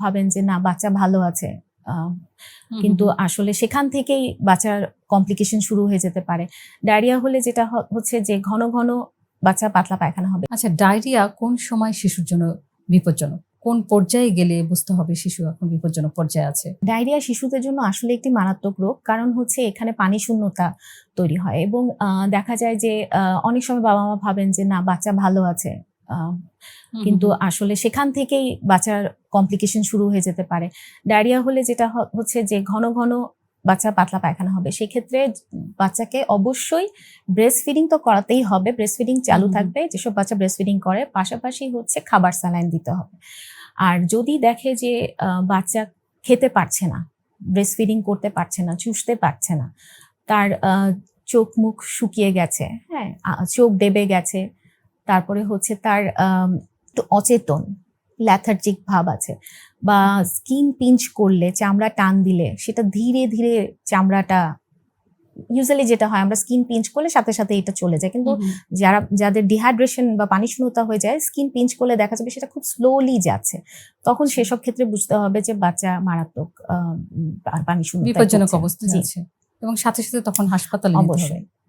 ভাবেন যে না বাচ্চা ভালো আছে, কিন্তু আসলে সেখান থেকেই বাচ্চার কমপ্লিকেশন শুরু হয়ে যেতে পারে। ডায়রিয়া হলে যেটা হচ্ছে যে ঘন ঘন বাচ্চা পাতলা পায়খানা হবে। আচ্ছা, ডায়রিয়া কোন সময় শিশুর জন্য বিপজ্জনক? কোন পর্যায়ে গেলে বুঝতে হবে শিশু এখন বিপজ্জনক পর্যায়ে আছে? ডায়রিয়া শিশুদের জন্য আসলে একটি মারাত্মক রোগ, কারণ হচ্ছে এখানে পানি শূন্যতা তৈরি হয় এবং দেখা যায় যে অনেক সময় বাবা মা ভাবেন যে না বাচ্চা ভালো আছে, কিন্তু আসলে সেখান থেকেই বাচ্চার কমপ্লিকেশন শুরু হয়ে যেতে পারে। ডায়রিয়া হলে যেটা হচ্ছে যে ঘন ঘন বাচ্চা পাতলা পায়খানা হবে। সেক্ষেত্রে বাচ্চাকে অবশ্যই ব্রেস্ট ফিডিং তো করাতেই হবে, ব্রেস্ট ফিডিং চালু থাকবে যেসব বাচ্চা ব্রেস্ট ফিডিং করে, পাশাপাশি হচ্ছে খাবার স্যালাইন দিতে হবে। আর যদি দেখে যে বাচ্চা খেতে পারছে না, ব্রেস্ট ফিডিং করতে পারছে না, চুষতে পারছে না, তার চোখ মুখ শুকিয়ে গেছে, হ্যাঁ, চোখ দেবে গেছে, তারপরে হচ্ছে তার অচেতন ল্যাথার্জিক ভাব আছে, বা স্কিন পিঞ্চ করলে, চামড়া টান দিলে সেটা ধীরে ধীরে চামড়াটা, ইউজুয়ালি যেটা হয় আমরা স্কিন পিঞ্চ করলে সাথে সাথে এটা চলে যায়, কিন্তু যাদের ডিহাইড্রেশন বা পানি শূন্যতা হয়ে যায়, স্কিন পিঞ্চ করলে দেখা যাবে সেটা খুব স্লোলি যাচ্ছে। তখন সেসব ক্ষেত্রে বুঝতে হবে যে বাচ্চা মারাত্মক পানি শূন্যতা, বিপজ্জনক অবস্থায় আছে এবং সাথে সাথে তখন হাসপাতালে নিতে হবে। অবশ্যই।